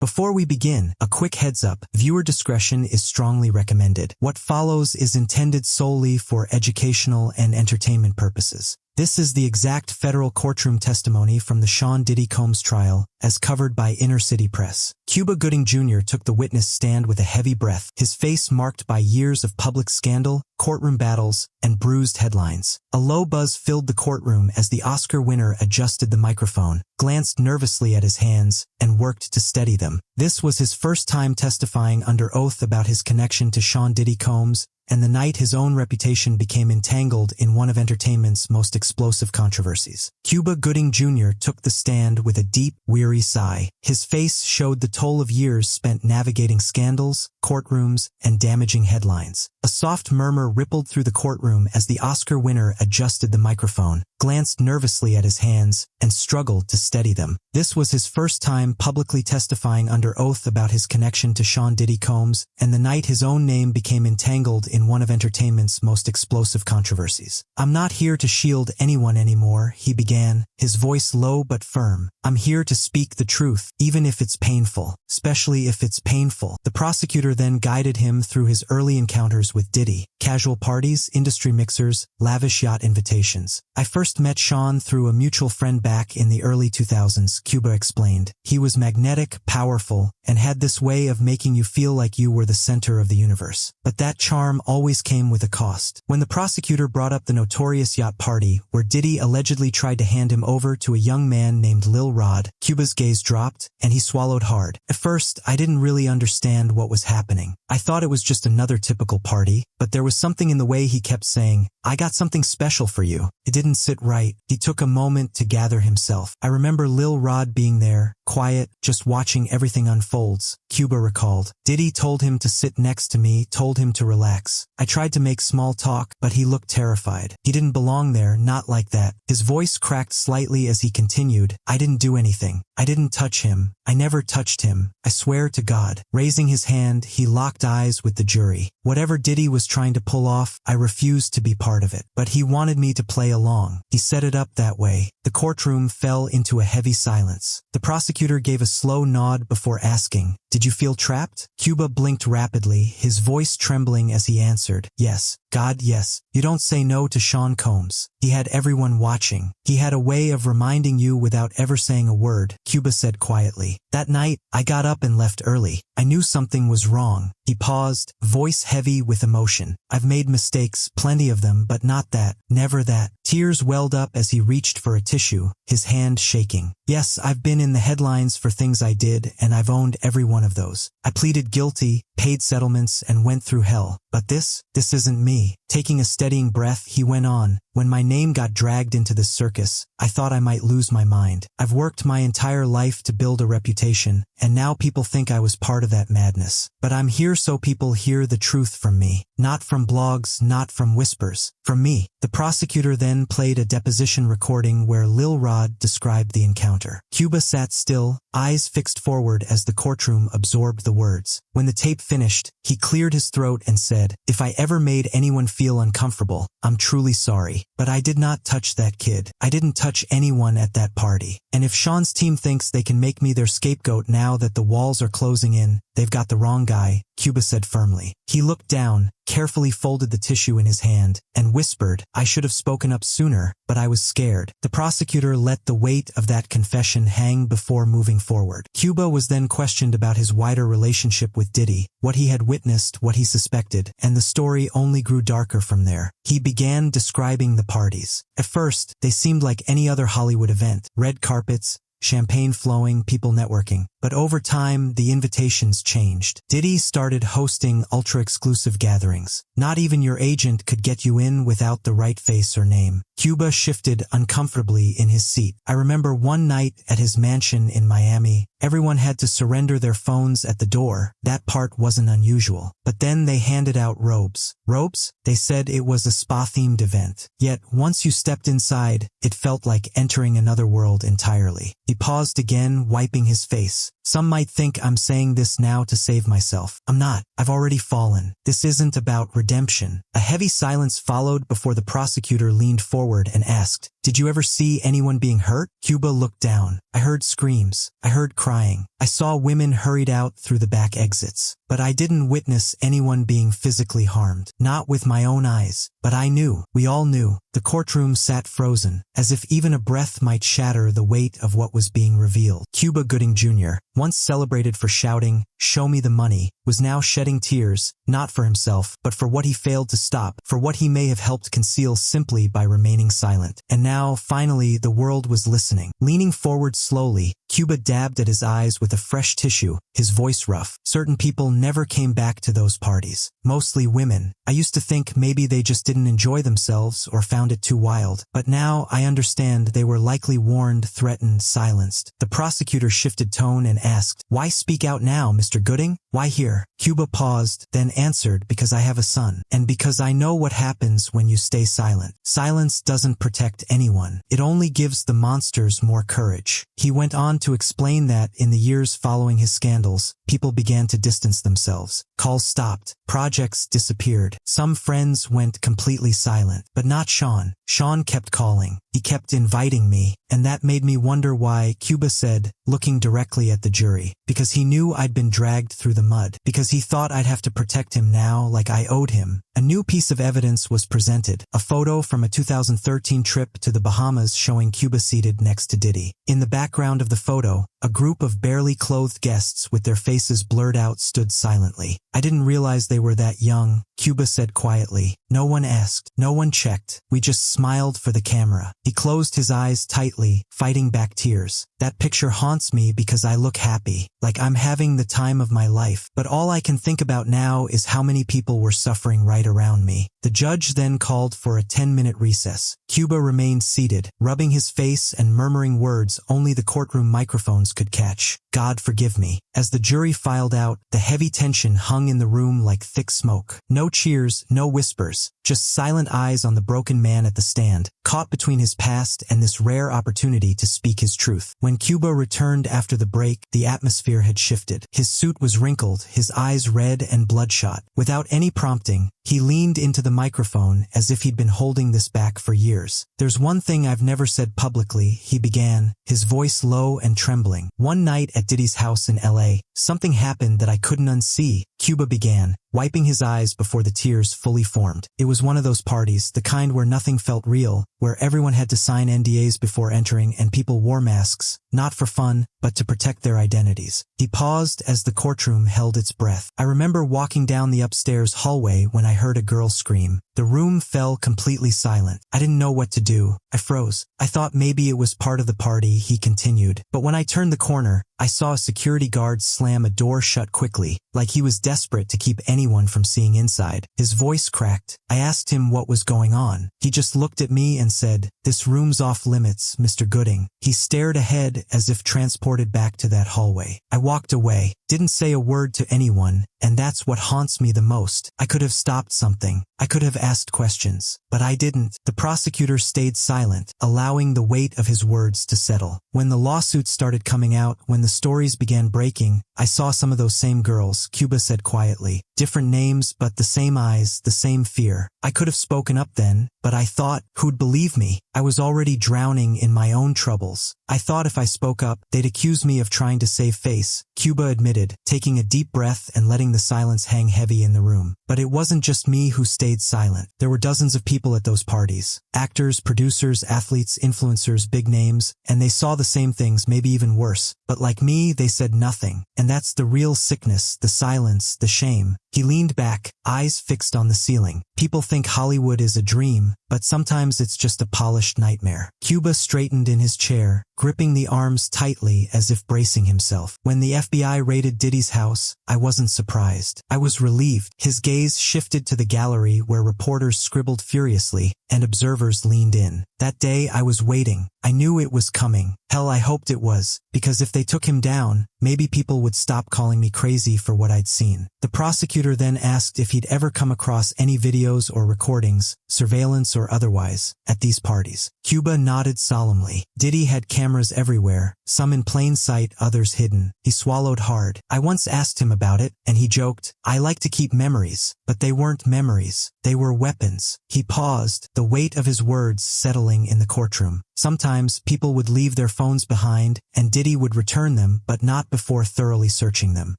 Before we begin, a quick heads up, viewer discretion is strongly recommended. What follows is intended solely for educational and entertainment purposes. This is the exact federal courtroom testimony from the Sean Diddy Combs trial, as covered by Inner City Press. Cuba Gooding Jr. took the witness stand with a heavy breath, his face marked by years of public scandal, courtroom battles, and bruised headlines. A low buzz filled the courtroom as the Oscar winner adjusted the microphone, glanced nervously at his hands, and worked to steady them. This was his first time testifying under oath about his connection to Sean Diddy Combs, and the night his own reputation became entangled in one of entertainment's most explosive controversies. Cuba Gooding Jr. took the stand with a deep, weary sigh. His face showed the toll of years spent navigating scandals, courtrooms, and damaging headlines. A soft murmur rippled through the courtroom as the Oscar winner adjusted the microphone, glanced nervously at his hands, and struggled to steady them. This was his first time publicly testifying under oath about his connection to Sean Diddy Combs, and the night his own name became entangled in one of entertainment's most explosive controversies. "I'm not here to shield anyone anymore," he began, his voice low but firm. "I'm here to speak the truth, even if it's painful, especially if it's painful." The prosecutor then guided him through his early encounters with Diddy: casual parties, industry mixers, lavish yacht invitations. "I first met Sean through a mutual friend back in the early 2000s, Cuba explained. "He was magnetic, powerful, and had this way of making you feel like you were the center of the universe. But that charm always came with a cost." When the prosecutor brought up the notorious yacht party, where Diddy allegedly tried to hand him over to a young man named Lil Rod, Cuba's gaze dropped, and he swallowed hard. "At first, I didn't really understand what was happening. I thought it was just another typical party, but there was something in the way he kept saying, 'I got something special for you.' It didn't sit right." He took a moment to gather himself. "I remember Lil Rod being there, quiet, just watching everything unfolds," Cuba recalled. "Diddy told him to sit next to me, told him to relax. I tried to make small talk, but he looked terrified. He didn't belong there, not like that." His voice cracked slightly as he continued, "I didn't do anything. I didn't touch him. I never touched him. I swear to God." Raising his hand, he locked eyes with the jury. "Whatever Diddy was trying to pull off, I refused to be part of it. But he wanted me to play along. He set it up that way." The courtroom fell into a heavy silence. The prosecutor gave a slow nod before asking, "Did you feel trapped?" Cuba blinked rapidly, his voice trembling as he answered, "Yes. God, yes. You don't say no to Sean Combs. He had everyone watching. He had a way of reminding you without ever saying a word," Cuba said quietly. "That night, I got up and left early. I knew something was wrong." He paused, voice heavy with emotion. "I've made mistakes, plenty of them, but not that, never that." Tears welled up as he reached for a tissue, his hand shaking. "Yes, I've been in the headlines for things I did, and I've owned every one of those. I pleaded guilty, paid settlements, and went through hell. But this isn't me." Taking a steadying breath, he went on, "When my name got dragged into this circus, I thought I might lose my mind. I've worked my entire life to build a reputation, and now people think I was part of that madness. But I'm here so people hear the truth from me. Not from blogs, not from whispers. From me." The prosecutor then played a deposition recording where Lil Rod described the encounter. Cuba sat still, eyes fixed forward as the courtroom absorbed the words. When the tape finished, he cleared his throat and said, "If I ever made anyone feel uncomfortable, I'm truly sorry. But I did not touch that kid. I didn't touch anyone at that party. And if Sean's team thinks they can make me their scapegoat now that the walls are closing in, they've got the wrong guy," Cuba said firmly. He looked down, carefully folded the tissue in his hand, and whispered, "I should have spoken up sooner, but I was scared." The prosecutor let the weight of that confession hang before moving forward. Cuba was then questioned about his wider relationship with Diddy, what he had witnessed, what he suspected, and the story only grew darker from there. He began describing the parties. At first, they seemed like any other Hollywood event: red carpets, champagne flowing, people networking. But over time, the invitations changed. Diddy started hosting ultra-exclusive gatherings. Not even your agent could get you in without the right face or name. Cuba shifted uncomfortably in his seat. "I remember one night at his mansion in Miami, everyone had to surrender their phones at the door. That part wasn't unusual. But then they handed out robes." "Robes?" They said it was a spa-themed event. Yet, once you stepped inside, it felt like entering another world entirely. He paused again, wiping his face. words. Some might think I'm saying this now to save myself. I'm not. I've already fallen. This isn't about redemption. A heavy silence followed before the prosecutor leaned forward and asked, "Did you ever see anyone being hurt?" Cuba looked down. "I heard screams. I heard crying. I saw women hurried out through the back exits. But I didn't witness anyone being physically harmed. Not with my own eyes. But I knew. We all knew." The courtroom sat frozen, as if even a breath might shatter the weight of what was being revealed. Cuba Gooding Jr., once celebrated for shouting, "Show me the money," was now shedding tears, not for himself, but for what he failed to stop, for what he may have helped conceal simply by remaining silent. And now, finally, the world was listening. Leaning forward slowly, Cuba dabbed at his eyes with a fresh tissue, his voice rough. "Certain people never came back to those parties. Mostly women. I used to think maybe they just didn't enjoy themselves or found it too wild. But now I understand they were likely warned, threatened, silenced." The prosecutor shifted tone and asked, "Why speak out now, Mr. Gooding? Why here?" Cuba paused, then answered, "Because I have a son. And because I know what happens when you stay silent. Silence doesn't protect anyone. It only gives the monsters more courage." He went on to explain that in the years following his scandals, people began to distance themselves. Calls stopped. Projects disappeared. Some friends went completely silent. But not Sean. Sean kept calling. He kept inviting me, and that made me wonder why. Cuba said, looking directly at the jury. "Because he knew I'd been dragged through the mud. Because he thought I'd have to protect him now like I owed him." A new piece of evidence was presented, a photo from a 2013 trip to the Bahamas showing Cuba seated next to Diddy. In the background of the photo, a group of barely clothed guests with their faces blurred out stood silently. "I didn't realize they were that young," Cuba said quietly. "No one asked. No one checked. We just smiled for the camera." He closed his eyes tightly, fighting back tears. "That picture haunts me because I look happy, like I'm having the time of my life. But all I can think about now is how many people were suffering right around me." The judge then called for a 10-minute recess. Cuba remained seated, rubbing his face and murmuring words only the courtroom microphones could catch. "God forgive me." As the jury filed out, the heavy tension hung in the room like thick smoke. No cheers, no whispers, just silent eyes on the broken man at the stand, caught between his past and this rare opportunity to speak his truth. When Cuba returned after the break, the atmosphere had shifted. His suit was wrinkled, his eyes red and bloodshot. Without any prompting, he leaned into the microphone as if he'd been holding this back for years. "There's one thing I've never said publicly," he began, his voice low and trembling. "One night at Diddy's house in LA, something happened that I couldn't unsee." Cuba began, wiping his eyes before the tears fully formed. "It was one of those parties, the kind where nothing felt real, where everyone had to sign NDAs before entering and people wore masks, not for fun, but to protect their identities." He paused as the courtroom held its breath. "I remember walking down the upstairs hallway when I heard a girl scream. The room fell completely silent. I didn't know what to do. I froze. I thought maybe it was part of the party," he continued. "But when I turned the corner, I saw a security guard slam a door shut quickly, like he was desperate to keep anyone from seeing inside." His voice cracked. I asked him what was going on. He just looked at me and said, "This room's off limits, Mr. Gooding." He stared ahead as if transported back to that hallway. I walked away, didn't say a word to anyone, and that's what haunts me the most. I could have stopped something. I could have asked questions, but I didn't. The prosecutor stayed silent, allowing the weight of his words to settle. When the lawsuits started coming out, when the stories began breaking, I saw some of those same girls, Cuba said quietly. Different names, but the same eyes, the same fear. I could have spoken up then, but I thought, who'd believe me? I was already drowning in my own troubles. I thought if I spoke up, they'd accuse me of trying to save face, Cuba admitted, taking a deep breath and letting the silence hang heavy in the room. But it wasn't just me who stayed silent. There were dozens of people at those parties. Actors, producers, athletes, influencers, big names, and they saw the same things, maybe even worse. But like me, they said nothing. And that's the real sickness, the silence, the shame. He leaned back, eyes fixed on the ceiling. People think Hollywood is a dream, but sometimes it's just a polished nightmare. Cuba straightened in his chair, gripping the arms tightly as if bracing himself. When the FBI raided Diddy's house, I wasn't surprised. I was relieved. His gaze shifted to the gallery where reporters scribbled furiously and observers leaned in. That day I was waiting. I knew it was coming. Hell, I hoped it was, because if they took him down, maybe people would stop calling me crazy for what I'd seen. The prosecutor then asked if he'd ever come across any video videos or recordings, surveillance or otherwise, at these parties. Cuba nodded solemnly. Diddy had cameras everywhere, some in plain sight, others hidden. He swallowed hard. I once asked him about it, and he joked, I like to keep memories, but they weren't memories. They were weapons. He paused, the weight of his words settling in the courtroom. Sometimes people would leave their phones behind, and Diddy would return them, but not before thoroughly searching them.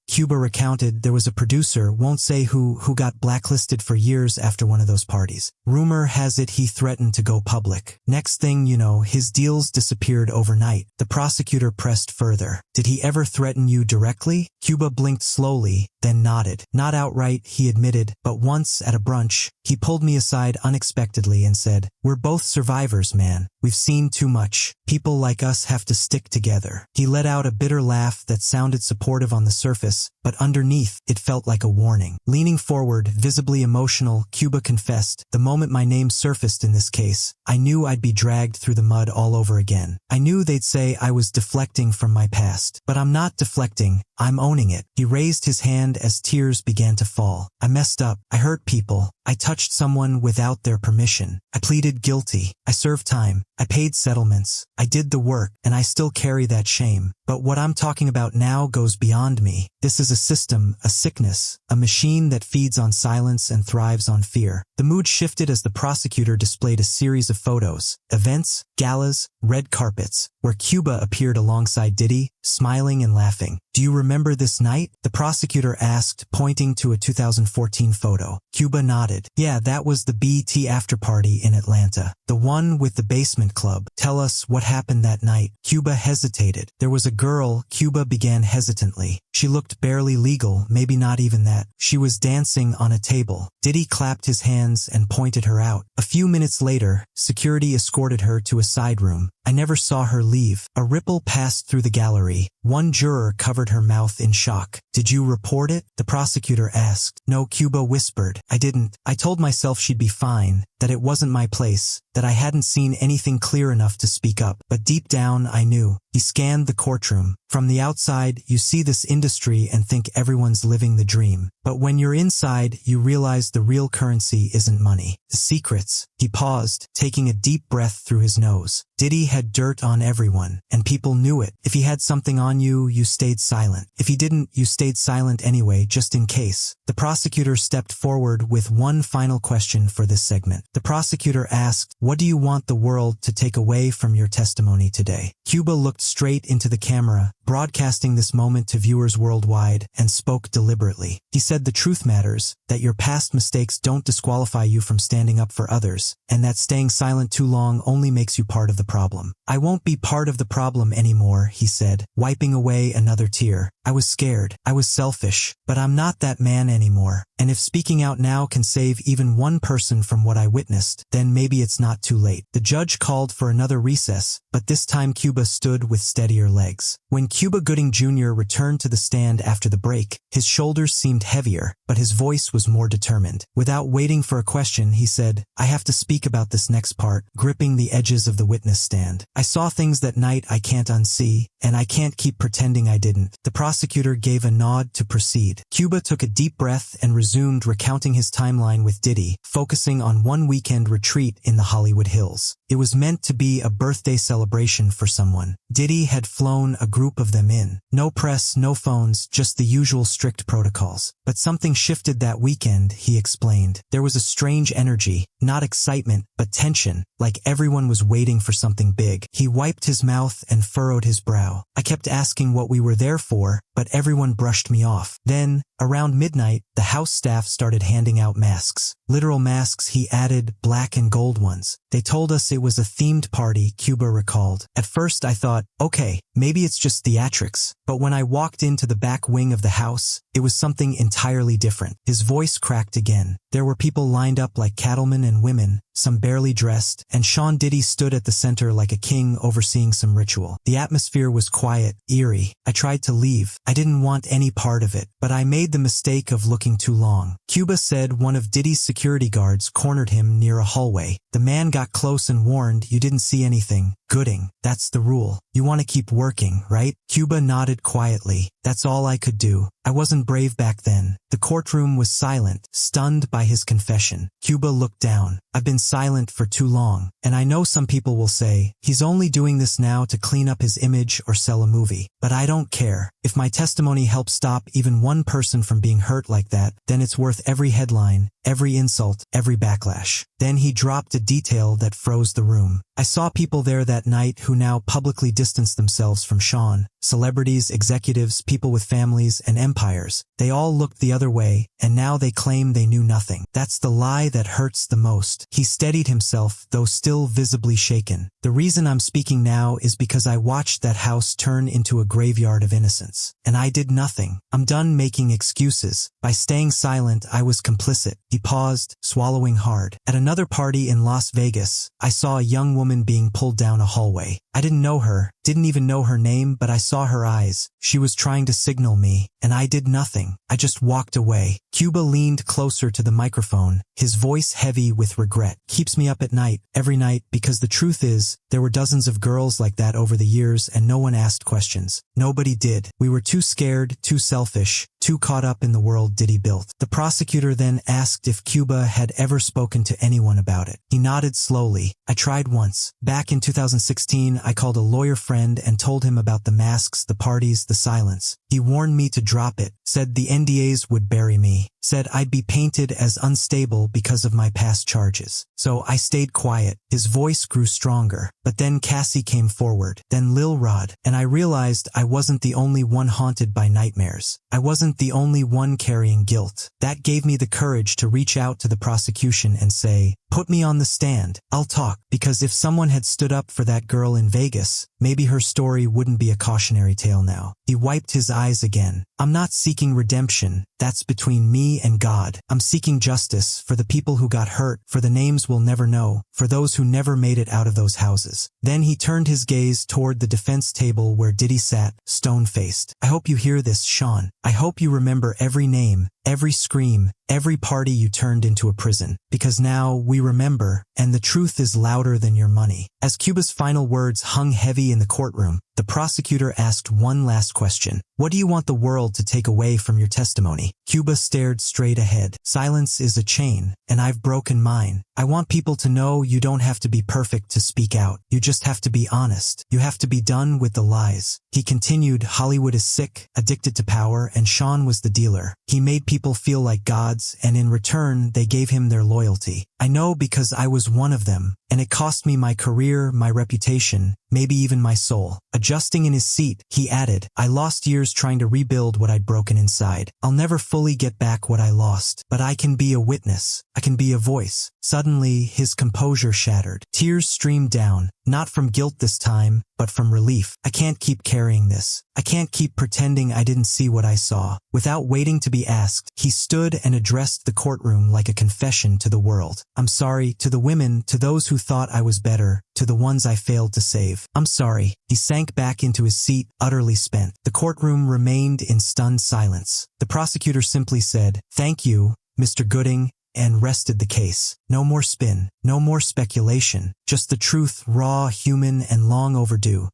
Cuba recounted there was a producer, won't say who got blacklisted for years after one of those parties. Rumor has it he threatened to go public. Next thing you know, his deals disappeared overnight. The prosecutor pressed further. Did he ever threaten you directly? Cuba blinked slowly, then nodded. Not outright, he admitted, but once at a brunch, he pulled me aside unexpectedly and said, we're both survivors, man. We've seen too much. People like us have to stick together. He let out a bitter laugh that sounded supportive on the surface, but underneath, it felt like a warning. Leaning forward, visibly emotional, Cuba confessed, the moment my name surfaced in this case, I knew I'd be dragged through the mud all over again. I knew they'd say I was deflecting from my past. But I'm not deflecting, I'm owning it. He raised his hand as tears began to fall. I messed up. I hurt people. I touched someone without their permission. I pleaded guilty. I served time. I paid settlements. I did the work, and I still carry that shame. But what I'm talking about now goes beyond me. This is a system, a sickness, a machine that feeds on silence and thrives on fear. The mood shifted as the prosecutor displayed a series of photos, events, galas, red carpets, where Cuba appeared alongside Diddy, smiling and laughing. Do you remember this night? The prosecutor asked, pointing to a 2014 photo. Cuba nodded. Yeah, that was the BET after-party in Atlanta. The one with the basement club. Tell us what happened that night. Cuba hesitated. There was a girl, Cuba began hesitantly. She looked barely legal, maybe not even that. She was dancing on a table. Diddy clapped his hands and pointed her out. A few minutes later, security escorted her to a side room. I never saw her leave. A ripple passed through the gallery. One juror covered her mouth in shock. Did you report it? The prosecutor asked. No, Cuba whispered. I didn't. I told myself she'd be fine, that it wasn't my place, that I hadn't seen anything clear enough to speak up. But deep down, I knew. He scanned the courtroom. From the outside, you see this industry and think everyone's living the dream. But when you're inside, you realize the real currency isn't money. The secrets. He paused, taking a deep breath through his nose. Diddy had dirt on everyone, and people knew it. If he had something on you, you stayed silent. If he didn't, you stayed silent anyway, just in case. The prosecutor stepped forward with one final question for this segment. The prosecutor asked, what do you want the world to take away from your testimony today? Cuba looked straight into the camera, broadcasting this moment to viewers worldwide, and spoke deliberately. He said the truth matters, that your past mistakes don't disqualify you from standing up for others, and that staying silent too long only makes you part of the problem. I won't be part of the problem anymore, he said, wiping away another tear. I was scared. I was selfish. But I'm not that man anymore. And if speaking out now can save even one person from what I witnessed, then maybe it's not too late. The judge called for another recess, but this time Cuba stood with steadier legs. When Cuba Gooding Jr. returned to the stand after the break, his shoulders seemed heavier, but his voice was more determined. Without waiting for a question, he said, I have to speak about this next part, gripping the edges of the witness stand. I saw things that night I can't unsee, and I can't keep pretending I didn't. The prosecutor gave a nod to proceed. Cuba took a deep breath and resumed recounting his timeline with Diddy, focusing on one weekend retreat in the Hollywood Hills. It was meant to be a birthday celebration for someone. Diddy had flown a group of them in. No press, no phones, just the usual strict protocols. But something shifted that weekend, he explained. There was a strange energy, not excitement, but tension, like everyone was waiting for something big. He wiped his mouth and furrowed his brow. I kept asking what we were there for, but everyone brushed me off. Then, around midnight, the house staff started handing out masks. Literal masks, he added, black and gold ones. They told us it was a themed party, Cuba recalled. At first I thought, okay, maybe it's just theatrics. But when I walked into the back wing of the house, it was something entirely different. His voice cracked again. There were people lined up like cattlemen and women, some barely dressed, and Sean Diddy stood at the center like a king overseeing some ritual. The atmosphere was quiet, eerie. I tried to leave. I didn't want any part of it, but I made the mistake of looking too long. Cuba said one of Diddy's security guards cornered him near a hallway. The man got close and warned, you didn't see anything. Gooding, that's the rule. You want to keep working, right? Cuba nodded quietly. That's all I could do. I wasn't brave back then. The courtroom was silent, stunned by his confession. Cuba looked down. I've been silent for too long, and I know some people will say, he's only doing this now to clean up his image or sell a movie. But I don't care. If my testimony helps stop even one person from being hurt like that, then it's worth every headline, every insult, every backlash. Then he dropped a detail that froze the room. I saw people there that night who now publicly distanced themselves from Sean. Celebrities, executives, people with families and empires. They all looked the other way, and now they claim they knew nothing. That's the lie that hurts the most. He steadied himself, though still visibly shaken. The reason I'm speaking now is because I watched that house turn into a graveyard of innocence. And I did nothing. I'm done making excuses. By staying silent, I was complicit. He paused, swallowing hard. At another party in Las Vegas, I saw a young woman being pulled down a hallway. I didn't know her, didn't even know her name, but I saw her eyes. She was trying to signal me, and I did nothing. I just walked away. Cuba leaned closer to the microphone, his voice heavy with regret. Keeps me up at night, every night, because the truth is, there were dozens of girls like that over the years and no one asked questions. Nobody did. We were too scared, too selfish, too caught up in the world Diddy built. The prosecutor then asked if Cuba had ever spoken to anyone about it. He nodded slowly. I tried once. Back in 2016, I called a lawyer friend and told him about the masks, the parties, the silence. He warned me to drop it, said the NDAs would bury me, said I'd be painted as unstable because of my past charges. So I stayed quiet. His voice grew stronger. But then Cassie came forward, then Lil Rod, and I realized I wasn't the only one haunted by nightmares. I wasn't the only one carrying guilt. That gave me the courage to reach out to the prosecution and say, put me on the stand. I'll talk. Because if someone had stood up for that girl in Vegas, maybe her story wouldn't be a cautionary tale now. He wiped his eyes again. I'm not seeking redemption. That's between me and God. I'm seeking justice for the people who got hurt, for the names we'll never know, for those who never made it out of those houses. Then he turned his gaze toward the defense table where Diddy sat, stone-faced. I hope you hear this, Sean. I hope you remember every name, every scream, every party you turned into a prison. Because now we remember, and the truth is louder than your money. As Cuba's final words hung heavy in the courtroom, the prosecutor asked one last question. What do you want the world to take away from your testimony? Cuba stared straight ahead. Silence is a chain, and I've broken mine. I want people to know you don't have to be perfect to speak out. You just have to be honest. You have to be done with the lies. He continued, Hollywood is sick, addicted to power, and Sean was the dealer. He made people feel like gods, and in return, they gave him their loyalty. I know because I was one of them, and it cost me my career, my reputation, maybe even my soul. Adjusting in his seat, he added, I lost years trying to rebuild what I'd broken inside. I'll never fully get back what I lost, but I can be a witness. I can be a voice. Suddenly, his composure shattered. Tears streamed down, not from guilt this time, but from relief. I can't keep carrying this. I can't keep pretending I didn't see what I saw. Without waiting to be asked, he stood and addressed the courtroom like a confession to the world. I'm sorry, to the women, to those who thought I was better, to the ones I failed to save. I'm sorry. He sank back into his seat, utterly spent. The courtroom remained in stunned silence. The prosecutor simply said, thank you, Mr. Gooding, and rested the case. No more spin, no more speculation, just the truth, raw, human, and long overdue.